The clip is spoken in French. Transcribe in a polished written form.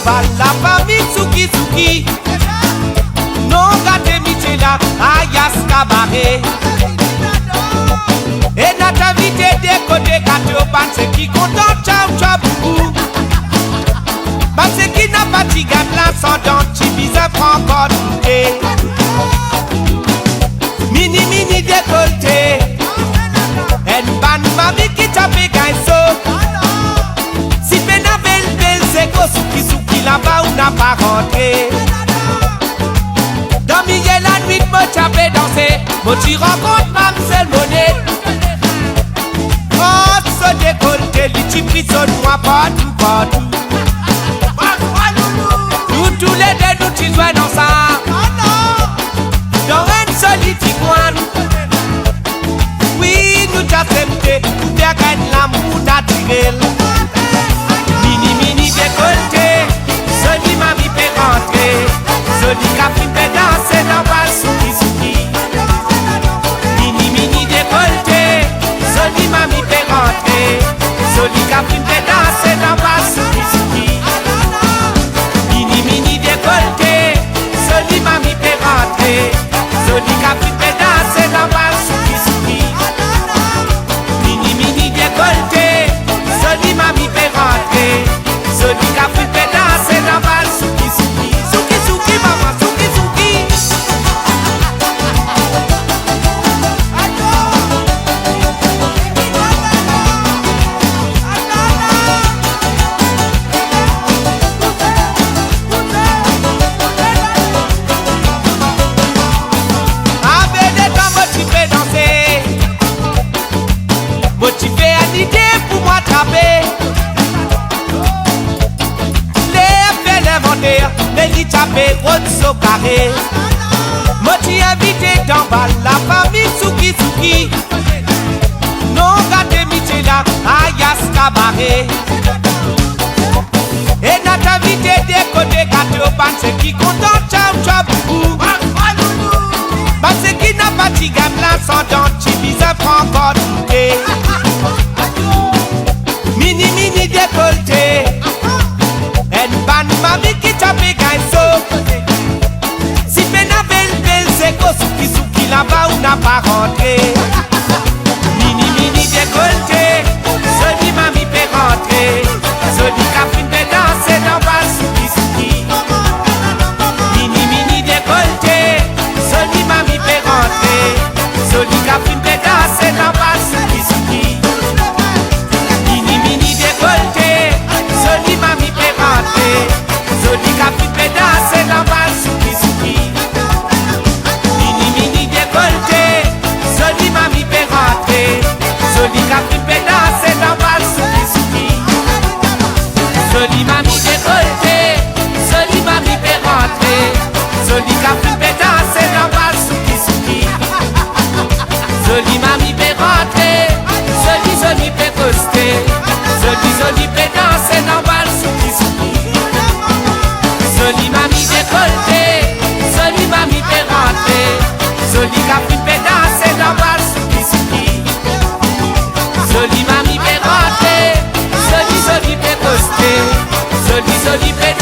bal, la famille Souki Souki. Non gâté Michela, ayas cabaret. Et notre invité décodé gâté au pan, c'est qui content, ciao, ciao, beaucoup. Parce qui n'a pas de gâte là, sans dents, Chibisa prend encore touté. Mini, mini décolleté. En ban, mami qui tape gaïso. Si pena belle, belle, c'est go, Souki Souki, là-bas, on n'a pas rentré. Dans milieu la nuit, moi t'avais dansé. Moi tu rencontres Mamselle Monnaie. Oh, ce décolleté, les tu prisonnes moi partout, partout. Nous tous les deux, nous tu jouais dans ça. Dans une solide iguane. Oui, nous t'accepté. Nous t'as gagné l'amour d'attirer. Mini, mini décolleté. Celui m'a mis fait rentrer. Celui qui a fait danser dans bal Souki Souki. Mini mini décolleté. Celui m'a mis fait rentrer. Celui qui a fait danser dans bal Souki Souki. Mini mini décolleté. Celui m'a mis fait rentrer. Celui qui a fait danser dans bal Souki Souki. Mini mini décolleté. Celui m'a mis fait rentrer. Celui qui a fait danser dans bal Souki Souki. Souki Souki maman. Motivé à l'idée pour m'attraper. Les faits l'inventaire, les lits tapés, gros au carré. Motivé invité dans bal, la famille Souki Souki. Non gâté Michela, ayas cabaret. Et notre invité décodé gâté au pan, c'est qui content, ciao, ciao, beaucoup. Parce qui n'a pas de gamme là, sans dents, Chibisa prend encore touté. Mini mini décolleté. En ban mami qui tape gaïso. Si pena belle belle c'est go Souki Souki là-bas on n'a pas rentré. Mini mini décolleté. Celui mami fait rentrer. Celui qui a fait danser dans bal Souki Souki. Mini mini décolleté. Celui mami fait rentrer. Celui qui a fait danser dans bal Souki Souki. Mini mini décolleté. Celui mami fait rentrer. Celui qui a fait danser dans bal Souki Souki. Mini mini décolleté. Celui mami fait rentrer. Celui qui a fait danser dans bal Souki Souki. Celui mami décolleté. Celui mami fait rentrer. Celui qui a fait danser dans bal Souki Souki. Celui mami fait rentrer. Celui fait coster. Celui fait danser dans bal Souki Souki. Celui mami décolleté. Celui mami fait rentrer. Celui qui a fait danser dans bal Souki Souki. Celui mami fait rentrer. Celui fait coster. Celui fait